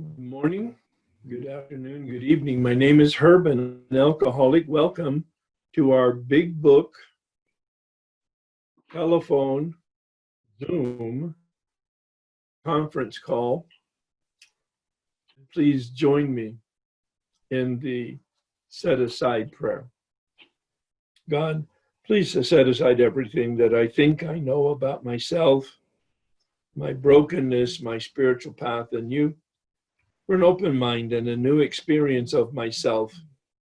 Good morning, good afternoon, good evening. My name is Herb and I'm an alcoholic. Welcome to our Big Book telephone Zoom conference call. Please join me in the set-aside prayer. God, please set aside everything that I think I know about myself, my brokenness, my spiritual path, and you. For an open mind and a new experience of myself,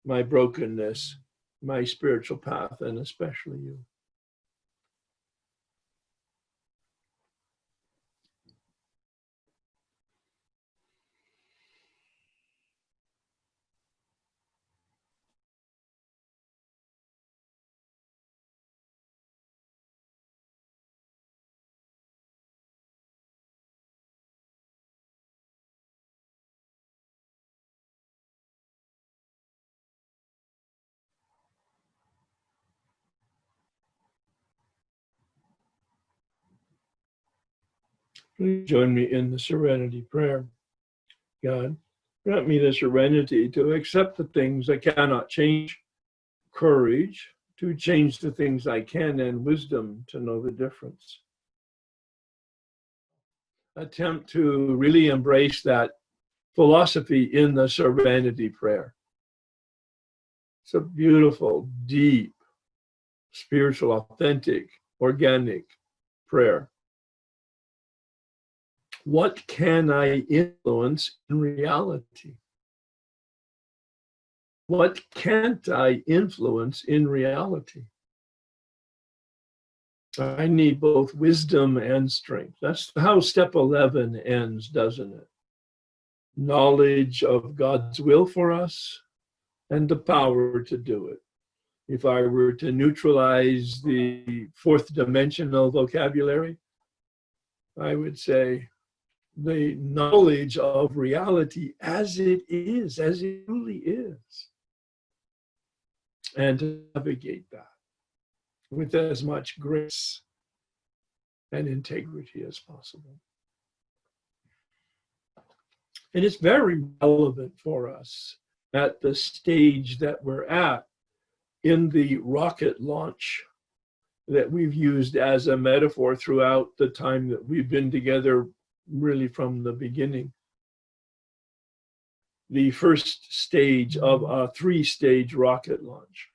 my brokenness, my spiritual path, and especially you. Please join me in the Serenity Prayer. God, grant me the serenity to accept the things I cannot change, courage to change the things I can, and wisdom to know the difference. Attempt to really embrace that philosophy in the Serenity Prayer. It's a beautiful, deep, spiritual, authentic, organic prayer. What can I influence in reality? What can't I influence in reality? I need both wisdom and strength. That's how step 11 ends, doesn't it? Knowledge of God's will for us and the power to do it. If I were to neutralize the fourth dimensional vocabulary, I would say the knowledge of reality as it is, as it truly is, and to navigate that with as much grace and integrity as possible. And it's very relevant for us at the stage that we're at in the rocket launch that we've used as a metaphor throughout the time that we've been together, really from the beginning. The first stage of a 3-stage rocket launch.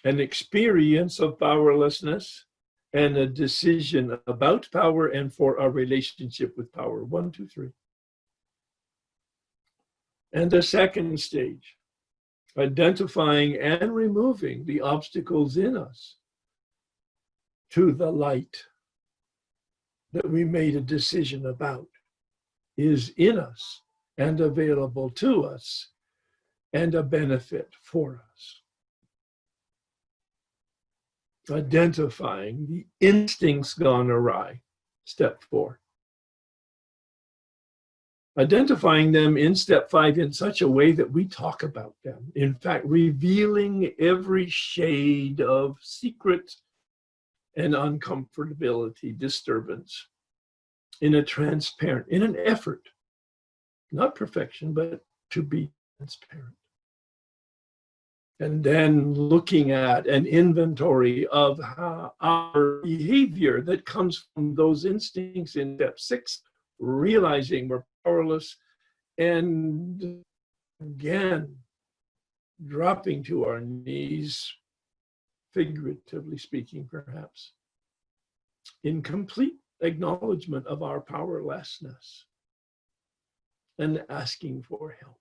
An experience of powerlessness and a decision about power and for a relationship with power. 1, 2, 3. And the second stage, identifying and removing the obstacles in us to the light that we made a decision about is in us and available to us and a benefit for us. Identifying the instincts gone awry, step 4. Identifying them in step 5 in such a way that we talk about them. In fact, revealing every shade of secret and uncomfortability, disturbance in a transparent, in an effort, not perfection, but to be transparent. And then looking at an inventory of how our behavior that comes from those instincts in step 6, realizing we're powerless, and again, dropping to our knees, figuratively speaking, perhaps, in complete acknowledgement of our powerlessness and asking for help.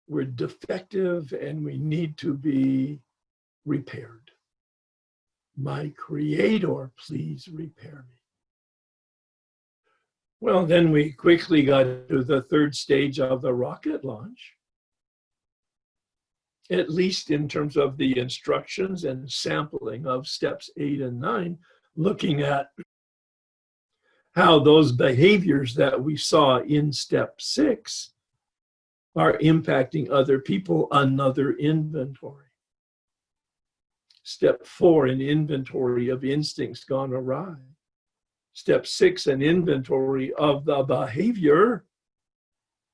We're defective and we need to be repaired. My Creator, please repair me. Well, then we quickly got to the third stage of the rocket launch, at least in terms of the instructions and sampling of steps 8 and 9, looking at how those behaviors that we saw in step 6 are impacting other people, another inventory. Step 4, an inventory of instincts gone awry. Step 6, an inventory of the behavior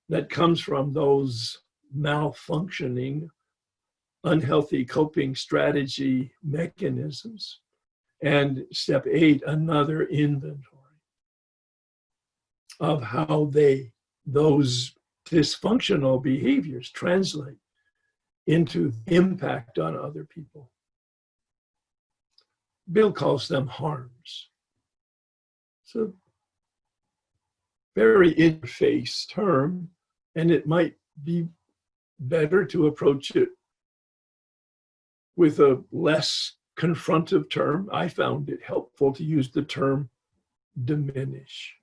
that comes from those malfunctioning, unhealthy coping strategy mechanisms. And step 8, another inventory of how those dysfunctional behaviors translate into impact on other people. Bill calls them harms. So very interface term, and it might be better to approach it with a less confrontive term. I found it helpful to use the term diminish.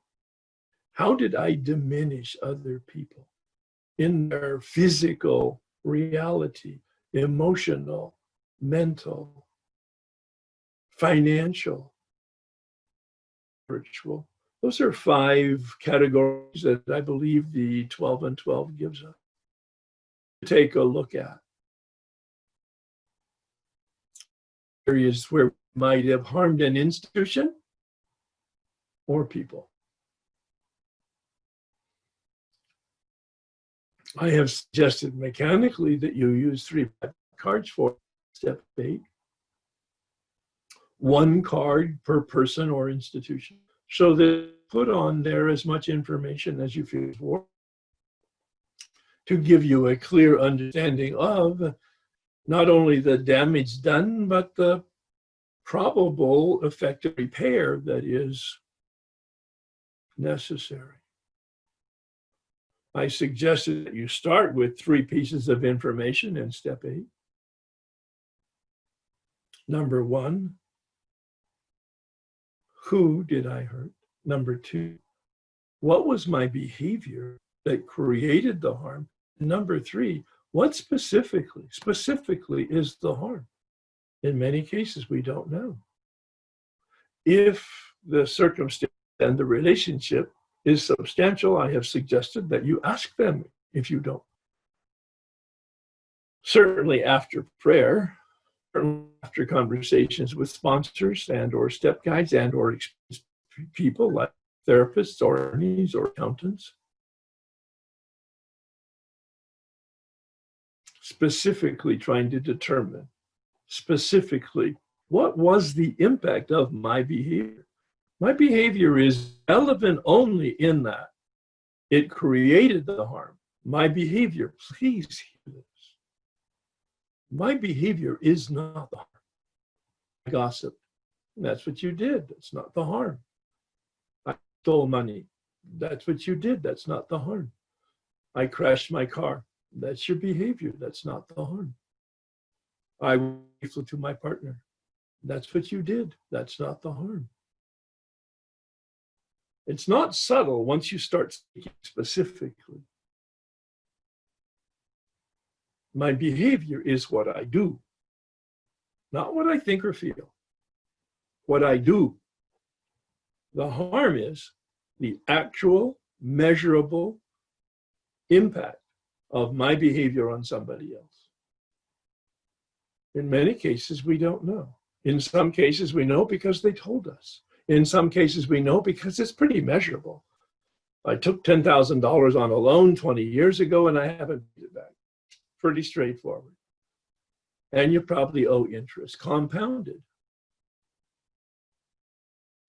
How did I diminish other people in their physical reality, emotional, mental, financial, spiritual? Those are 5 categories that I believe the 12 and 12 gives us. Take a look at areas where we might have harmed an institution or people. I have suggested mechanically that you use 3 cards for step 8. 1 card per person or institution, so that put on there as much information as you feel is worth to give you a clear understanding of not only the damage done, but the probable effective repair that is necessary. I suggested that you start with 3 pieces of information in step 8. Number 1, who did I hurt? Number 2, what was my behavior that created the harm? Number 3, what specifically is the harm? In many cases, we don't know. If the circumstance and the relationship is substantial, I have suggested that you ask them if you don't. Certainly after prayer, after conversations with sponsors and or step guides and or people like therapists or attorneys or accountants, specifically trying to determine specifically what was the impact of my behavior. My behavior is relevant only in that it created the harm. My behavior, please hear this. My behavior is not the harm. I gossiped. That's what you did. That's not the harm. I stole money. That's what you did. That's not the harm. I crashed my car. That's your behavior. That's not the harm. I was faithful to my partner. That's what you did. That's not the harm. It's not subtle once you start speaking specifically. My behavior is what I do, not what I think or feel. What I do. The harm is the actual, measurable impact of my behavior on somebody else. In many cases, we don't know. In some cases, we know because they told us. In some cases, we know because it's pretty measurable. I took $10,000 on a loan 20 years ago and I haven't paid it back. Pretty straightforward. And you probably owe interest, compounded.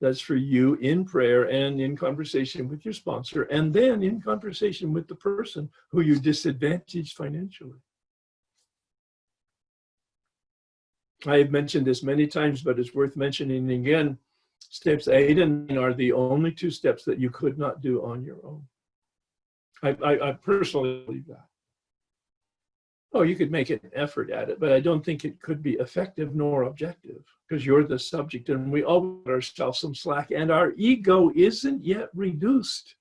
That's for you in prayer and in conversation with your sponsor, and then in conversation with the person who you disadvantaged financially. I have mentioned this many times, but it's worth mentioning again. Steps 8 and 9 are the only 2 steps that you could not do on your own. I personally believe that. Oh, you could make an effort at it, but I don't think it could be effective nor objective because you're the subject and we all put ourselves some slack and our ego isn't yet reduced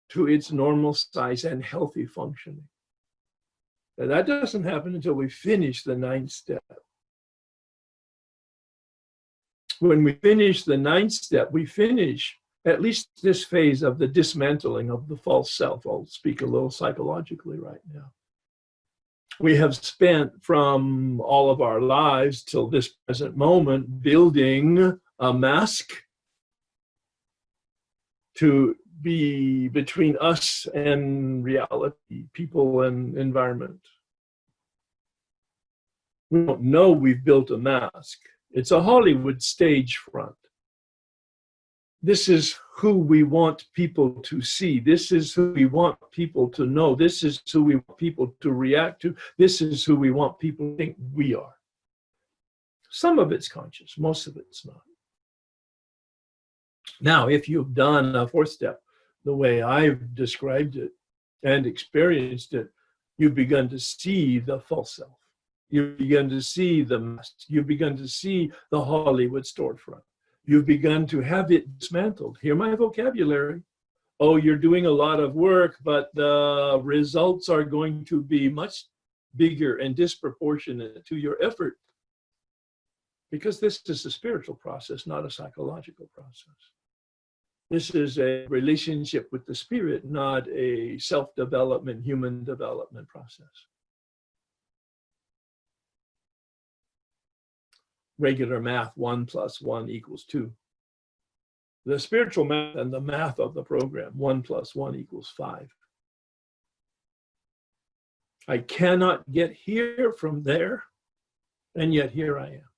to its normal size and healthy functioning. And that doesn't happen until we finish the 9th step. When we finish the 9th step, we finish at least this phase of the dismantling of the false self. I'll speak a little psychologically right now. We have spent from all of our lives till this present moment building a mask to be between us and reality, people and environment. We don't know we've built a mask. It's a Hollywood stage front. This is who we want people to see. This is who we want people to know. This is who we want people to react to. This is who we want people to think we are. Some of it's conscious, most of it's not. Now, if you've done a fourth step the way I've described it and experienced it, you've begun to see the false self. You've begun to see the mask. You've begun to see the Hollywood storefront. You've begun to have it dismantled. Hear my vocabulary. Oh, you're doing a lot of work, but the results are going to be much bigger and disproportionate to your effort. Because this is a spiritual process, not a psychological process. This is a relationship with the spirit, not a self-development, human development process. Regular math, 1 + 1 = 2. The spiritual math and the math of the program, 1 + 1 = 5. I cannot get here from there, and yet here I am.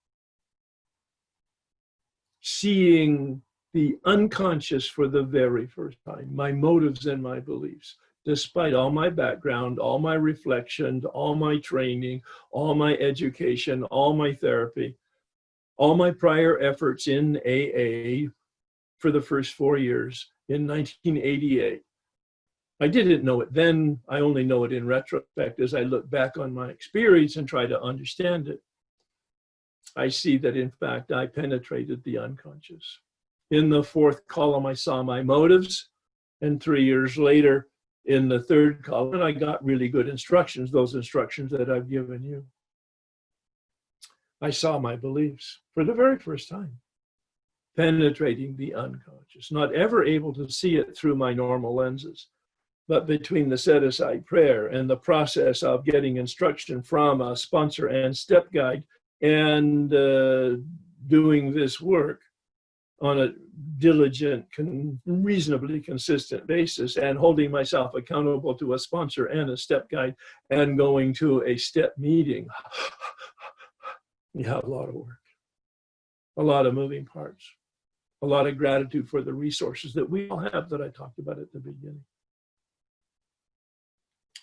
Seeing the unconscious for the very first time, my motives and my beliefs, despite all my background, all my reflection, all my training, all my education, all my therapy, all my prior efforts in AA for the first 4 years in 1988. I didn't know it then. I only know it in retrospect as I look back on my experience and try to understand it. I see that, in fact, I penetrated the unconscious. In the fourth column, I saw my motives. And 3 years later, in the third column, I got really good instructions, those instructions that I've given you. I saw my beliefs for the very first time, penetrating the unconscious, not ever able to see it through my normal lenses. But between the set-aside prayer and the process of getting instruction from a sponsor and step guide, and doing this work on a diligent, reasonably consistent basis, and holding myself accountable to a sponsor and a step guide, and going to a step meeting, you have a lot of work, a lot of moving parts, a lot of gratitude for the resources that we all have that I talked about at the beginning.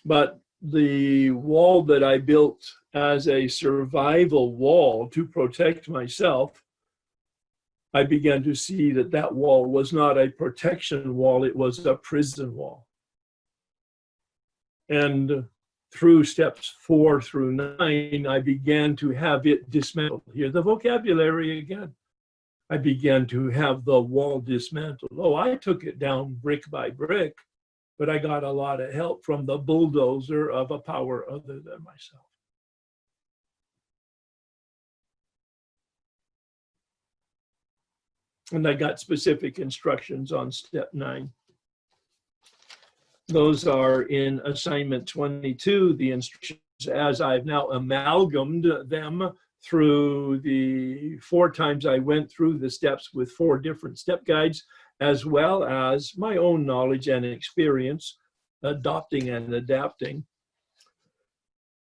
But the wall that I built as a survival wall to protect myself, I began to see that that wall was not a protection wall, it was a prison wall. And through steps 4 through 9, I began to have it dismantled. Hear the vocabulary again. I began to have the wall dismantled. Oh, I took it down brick by brick, but I got a lot of help from the bulldozer of a power other than myself. And I got specific instructions on step 9. Those are in assignment 22, the instructions as I've now amalgamated them through the 4 times I went through the steps with 4 different step guides, as well as my own knowledge and experience, adopting and adapting.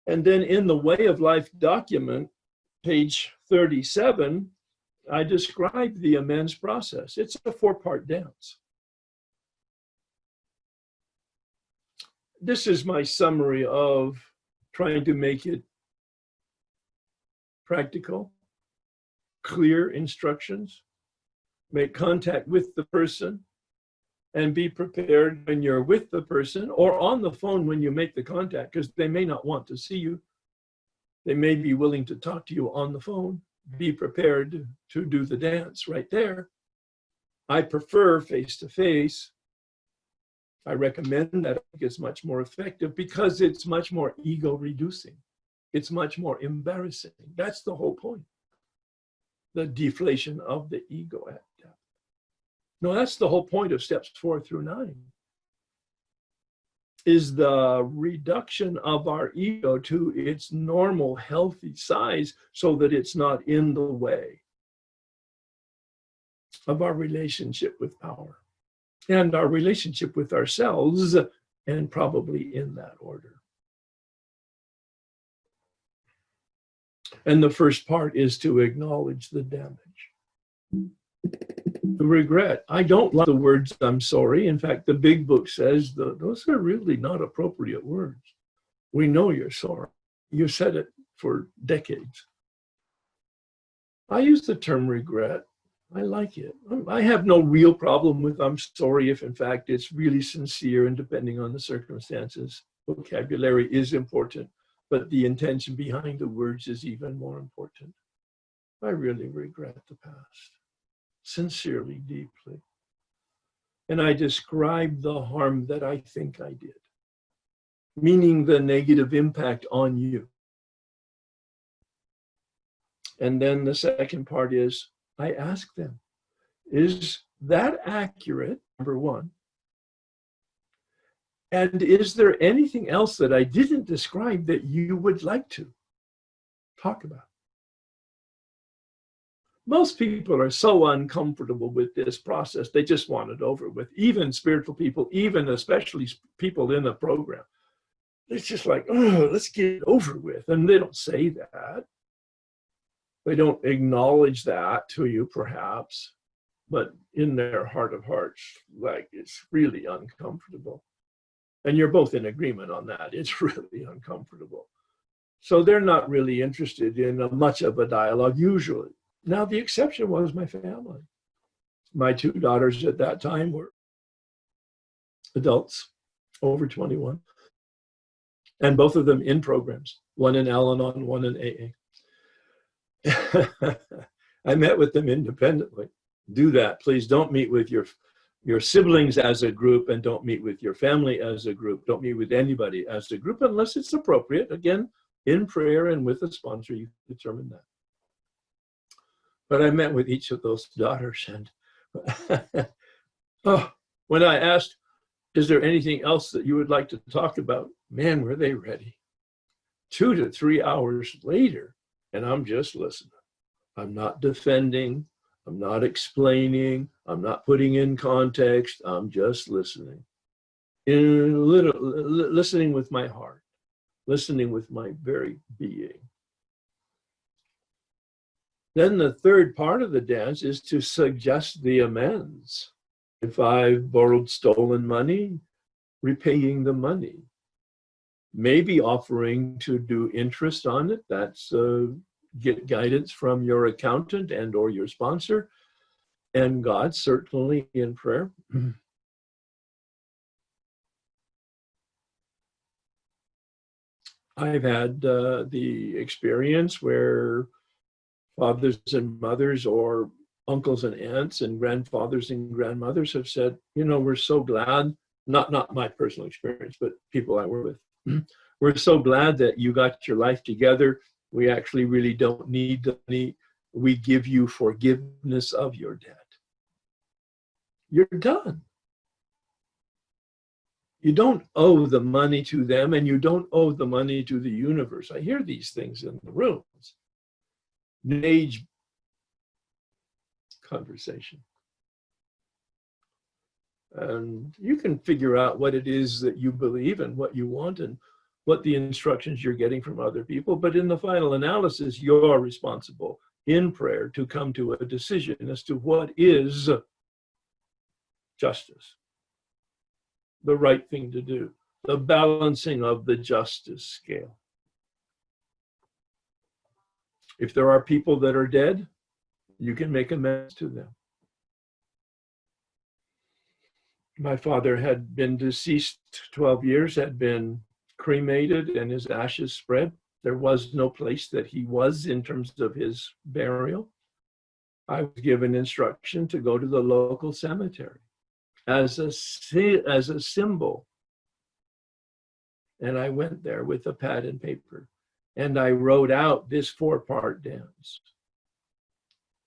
And then in the Way of Life document, page 37, I describe the amends process. It's a 4-part dance. This is my summary of trying to make it practical, clear instructions, make contact with the person, and be prepared when you're with the person or on the phone when you make the contact, because they may not want to see you. They may be willing to talk to you on the phone. Be prepared to do the dance right there. I prefer face-to-face. I recommend that. I think it's much more effective because it's much more ego-reducing. It's much more embarrassing. That's the whole point. The deflation of the ego at depth. No, that's the whole point of steps 4 through 9. Is the reduction of our ego to its normal, healthy size so that it's not in the way of our relationship with power. and our relationship with ourselves, and probably in that order. And the first part is to acknowledge the damage. The regret. I don't like the words "I'm sorry." In fact, the big book says those are really not appropriate words. We know you're sorry. You said it for decades. I use the term regret. I like it. I have no real problem with "I'm sorry" if in fact it's really sincere, and depending on the circumstances, vocabulary is important, but the intention behind the words is even more important. I really regret the past, sincerely, deeply. And I describe the harm that I think I did, meaning the negative impact on you. And then the second part is, I ask them, is that accurate, number one? And is there anything else that I didn't describe that you would like to talk about? Most people are so uncomfortable with this process, they just want it over with. Even spiritual people, even especially people in the program. It's just like, oh, let's get it over with. And they don't say that. They don't acknowledge that to you, perhaps. But in their heart of hearts, like, it's really uncomfortable. And you're both in agreement on that. It's really uncomfortable. So they're not really interested in much of a dialogue usually. Now, the exception was my family. My two daughters at that time were adults, over 21, and both of them in programs, one in Al-Anon, one in AA. I met with them independently. Do that, please. Don't meet with your siblings as a group, and don't meet with your family as a group. Don't meet with anybody as a group unless it's appropriate. Again, in prayer and with a sponsor, you determine that. But I met with each of those daughters, and oh, when I asked, is there anything else that you would like to talk about? Man, were they ready. 2 to 3 hours later, and I'm just listening. I'm not defending. I'm not explaining. I'm not putting in context. I'm just listening. Listening with my heart, listening with my very being. Then the third part of the dance is to suggest the amends. If I've borrowed stolen money, repaying the money. Maybe offering to do interest on it. That's get guidance from your accountant and or your sponsor. And God, certainly in prayer. I've had the experience where fathers and mothers, or uncles and aunts and grandfathers and grandmothers have said, you know, we're so glad, not my personal experience, but people I work with, we're so glad that you got your life together. We actually really don't need the money. We give you forgiveness of your debt. You're done. You don't owe the money to them, and you don't owe the money to the universe. I hear these things in the rooms. New age conversation. And you can figure out what it is that you believe and what you want and what the instructions you're getting from other people. But in the final analysis, you're responsible in prayer to come to a decision as to what is justice, the right thing to do, the balancing of the justice scale. If there are people that are dead, you can make amends to them. My father had been deceased 12 years, had been cremated, and his ashes spread. There was no place that he was in terms of his burial. I was given instruction to go to the local cemetery as a symbol. And I went there with a pad and paper, and I wrote out this 4-part dance.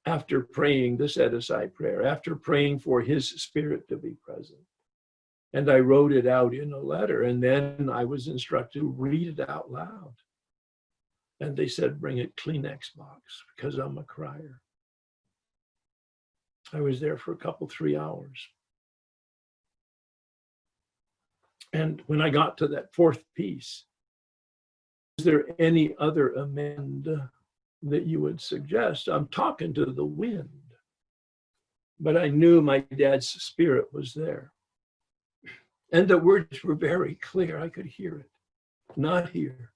After praying the set-aside prayer, after praying for his spirit to be present. And I wrote it out in a letter, and then I was instructed to read it out loud. And they said, bring a Kleenex box, because I'm a crier. I was there for a couple, 3 hours. And when I got to that fourth piece, is there any other amend that you would suggest? I'm talking to the wind. But I knew my dad's spirit was there. And the words were very clear. I could hear it. Not here.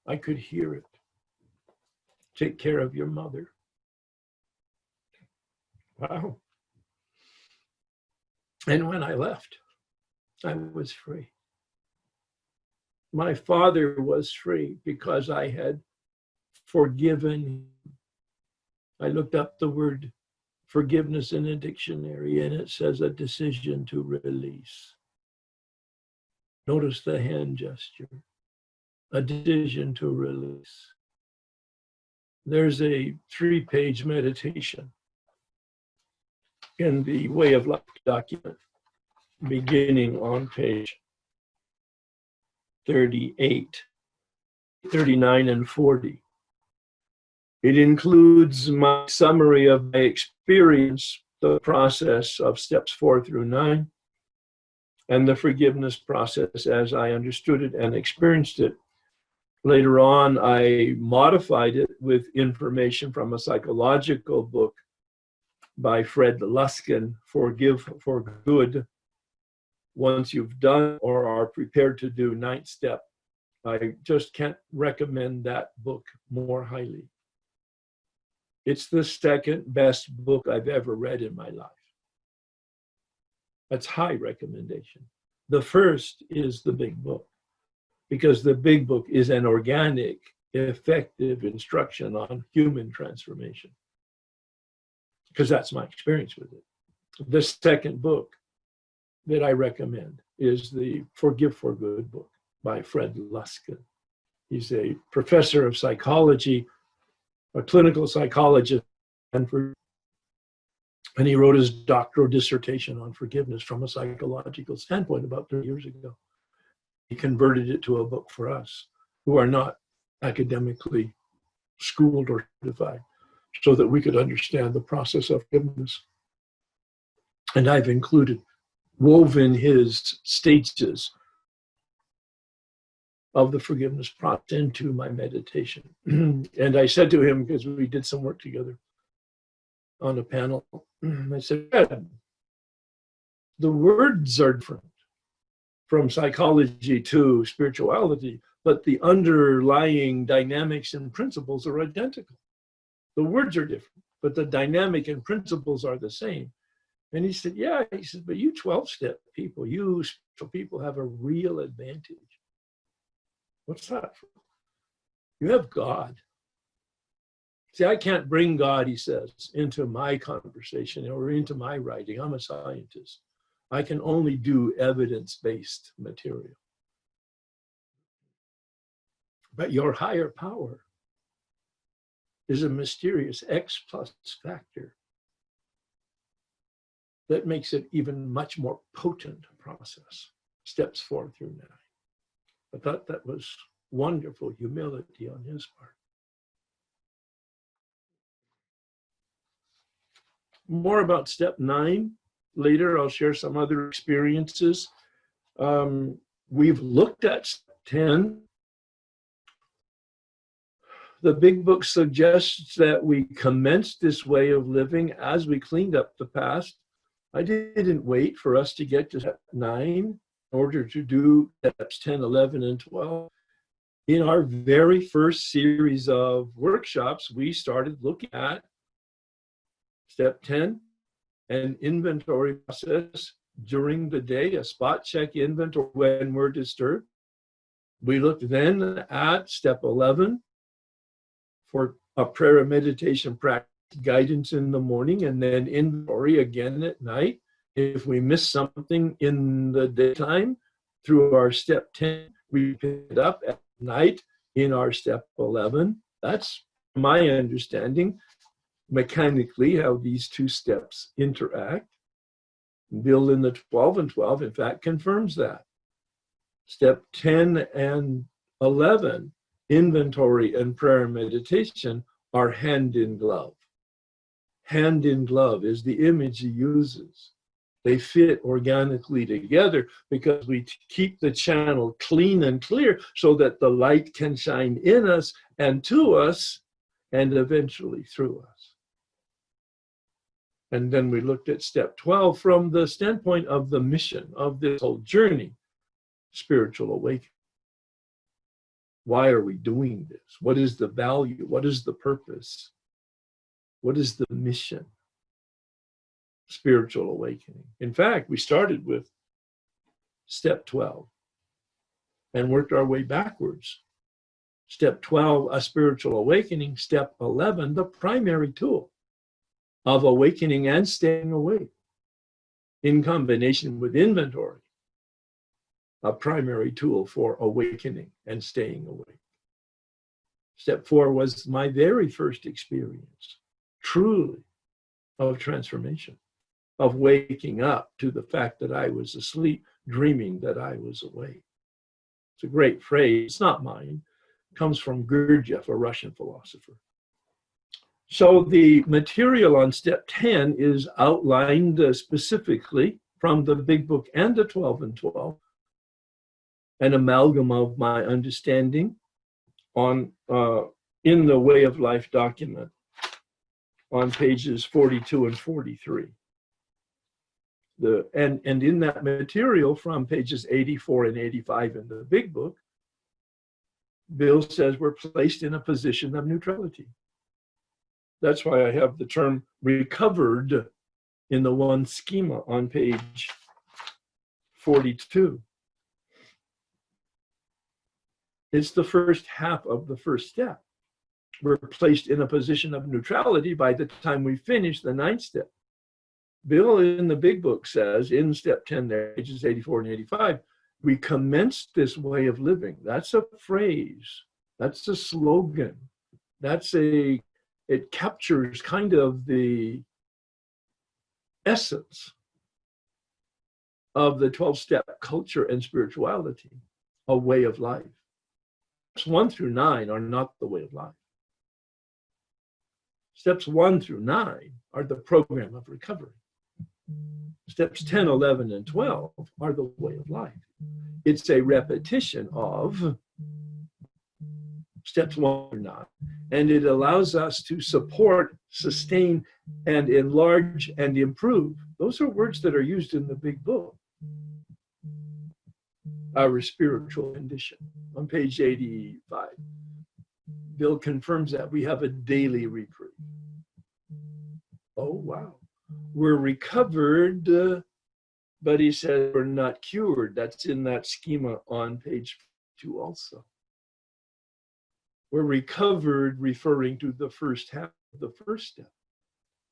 I could hear it. Take care of your mother. Wow. And when I left, I was free. My father was free because I had forgiven him. I looked up the word forgiveness in a dictionary, and it says a decision to release. Notice the hand gesture. A decision to release. There's a 3-page meditation in the Way of Life document, beginning on page 38, 39, and 40. It includes my summary of my experience, the process of steps 4 through 9, and the forgiveness process as I understood it and experienced it. Later on, I modified it with information from a psychological book by Fred Luskin, Forgive for Good. Once you've done or are prepared to do 9th step, I just can't recommend that book more highly. It's the second best book I've ever read in my life. That's high recommendation. The first is the big book, because the big book is an organic, effective instruction on human transformation, because that's my experience with it. The second book that I recommend is the Forgive for Good book by Fred Luskin. He's a professor of psychology, a clinical psychologist, and he wrote his doctoral dissertation on forgiveness from a psychological standpoint about 30 years ago. He converted it to a book for us who are not academically schooled or certified, so that we could understand the process of forgiveness. And I've woven his stages of the forgiveness process into my meditation. And I said to him, because we did some work together on a panel, I said, the words are different from psychology to spirituality, but the underlying dynamics and principles are identical. The words are different, but the dynamic and principles are the same. And he said, yeah, he said, but you 12-step people, you spiritual people have a real advantage. What's that? You have God. See, I can't bring God, he says, into my conversation or into my writing. I'm a scientist. I can only do evidence-based material. But your higher power is a mysterious X plus factor that makes it even much more potent process, steps 4 through 9. I thought that was wonderful humility on his part. More about step 9 later. I'll share some other experiences. We've looked at step 10. The big book suggests that we commence this way of living as we cleaned up the past. I didn't wait for us to get to step 9 in order to do steps 10, 11, and 12. In our very first series of workshops, we started looking at step 10, an inventory process during the day, a spot check inventory when we're disturbed. We looked then at step 11 for a prayer and meditation practice guidance in the morning, and then inventory again at night. If we miss something in the daytime through our step 10, we pick it up at night in our step 11. That's my understanding mechanically how these two steps interact. Build in the 12 and 12, in fact, confirms that. Step 10 and 11, inventory and prayer and meditation, are hand in glove. Hand in glove is the image he uses. They fit organically together because we keep the channel clean and clear so that the light can shine in us and to us and eventually through us. And then we looked at step 12 from the standpoint of the mission of this whole journey, spiritual awakening. Why are we doing this? What is the value? What is the purpose? What is the mission? Spiritual awakening. In fact, we started with step 12 and worked our way backwards. Step 12, a spiritual awakening. Step 11, the primary tool of awakening and staying awake in combination with inventory, a primary tool for awakening and staying awake. Step 4 was my very first experience, truly, of transformation, of waking up to the fact that I was asleep, dreaming that I was awake. It's a great phrase. It's not mine. It comes from Gurdjieff, a Russian philosopher. So the material on step 10 is outlined specifically from the Big Book and the 12 and 12, an amalgam of my understanding on in the Way of Life document on pages 42 and 43. And in that material from pages 84 and 85 in the Big Book, Bill says we're placed in a position of neutrality. That's why I have the term recovered in the one schema on page 42. It's the first half of the first step. We're placed in a position of neutrality by the time we finish the 9th step. Bill in the Big Book says in step 10 there, pages 84 and 85, we commenced this way of living. That's a phrase. That's a slogan. It captures kind of the essence of the 12-step culture and spirituality, a way of life. Steps 1 through 9 are not the way of life. Steps 1 through 9 are the program of recovery. Steps 10, 11, and 12 are the way of life. It's a repetition of steps 1 through 9, and it allows us to support, sustain, and enlarge and improve. Those are words that are used in the Big Book. Our spiritual condition on page 85. Bill confirms that we have a daily reprieve. Oh, wow. We're recovered, but he said we're not cured. That's in that schema on page 2 also. We're recovered, referring to the first half of the first step.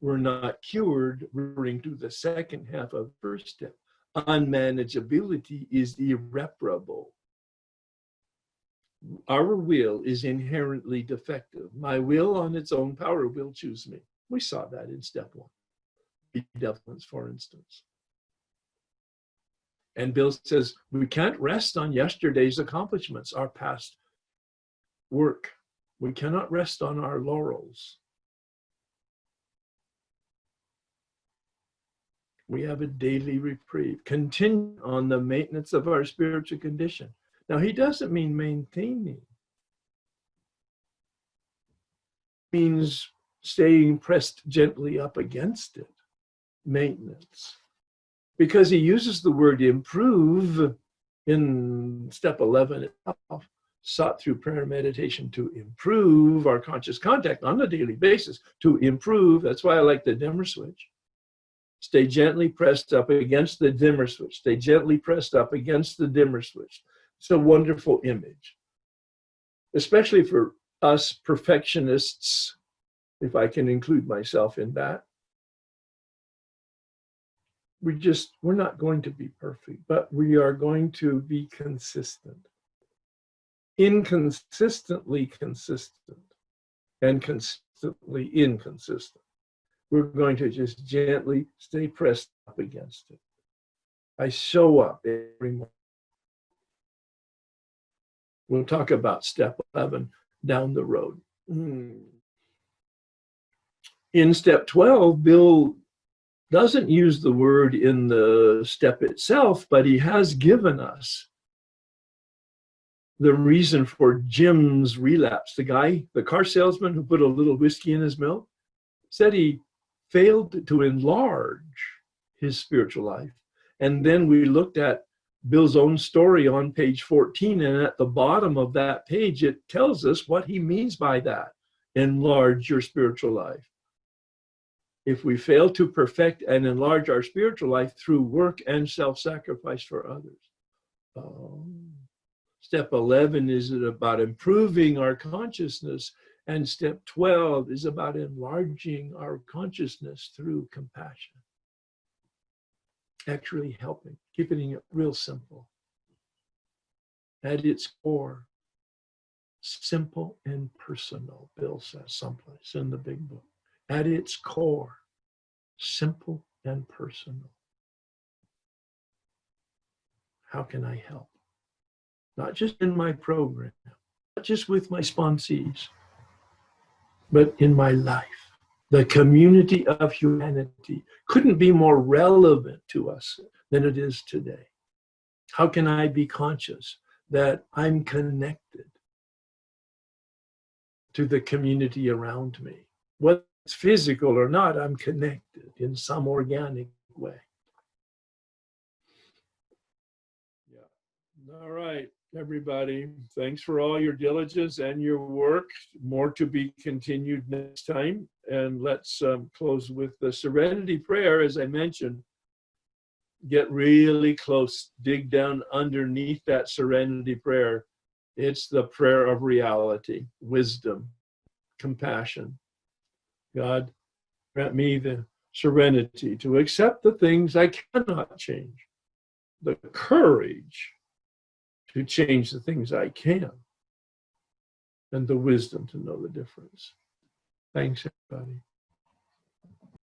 We're not cured, referring to the second half of the first step. Unmanageability is irreparable. Our will is inherently defective. My will on its own power will choose me. We saw that in step 1. Benevolence, for instance. And Bill says we can't rest on yesterday's accomplishments, our past work. We cannot rest on our laurels. We have a daily reprieve, contingent on the maintenance of our spiritual condition. Now, he doesn't mean maintaining. He means staying pressed gently up against it, maintenance. Because he uses the word improve in step 11 itself, sought through prayer and meditation to improve our conscious contact on a daily basis, to improve. That's why I like the dimmer switch. Stay gently pressed up against the dimmer switch. Stay gently pressed up against the dimmer switch. It's a wonderful image, especially for us perfectionists, if I can include myself in that. We're not going to be perfect, but we are going to be consistent. Inconsistently consistent and consistently inconsistent. We're going to just gently stay pressed up against it. I show up every morning. We'll talk about step 11 down the road. In step 12, Bill doesn't use the word in the step itself, but he has given us the reason for Jim's relapse. The guy, the car salesman who put a little whiskey in his milk, said he failed to enlarge his spiritual life. And then we looked at Bill's own story on page 14, and at the bottom of that page, it tells us what he means by that. Enlarge your spiritual life. If we fail to perfect and enlarge our spiritual life through work and self-sacrifice for others. Step 11 is about improving our consciousness, and step 12 is about enlarging our consciousness through compassion. Actually helping, keeping it real simple. At its core, simple and personal, Bill says someplace in the big book. At its core, simple and personal. How can I help? Not just in my program, not just with my sponsees, but in my life. The community of humanity couldn't be more relevant to us than it is today. How can I be conscious that I'm connected to the community around me? Whether it's physical or not, I'm connected in some organic way. Yeah. All right, everybody. Thanks for all your diligence and your work. More to be continued next time. And let's close with the Serenity Prayer, as I mentioned. Get really close, dig down underneath that Serenity Prayer. It's the prayer of reality, wisdom, compassion. God, grant me the serenity to accept the things I cannot change, the courage to change the things I can, and the wisdom to know the difference. Thanks, everybody.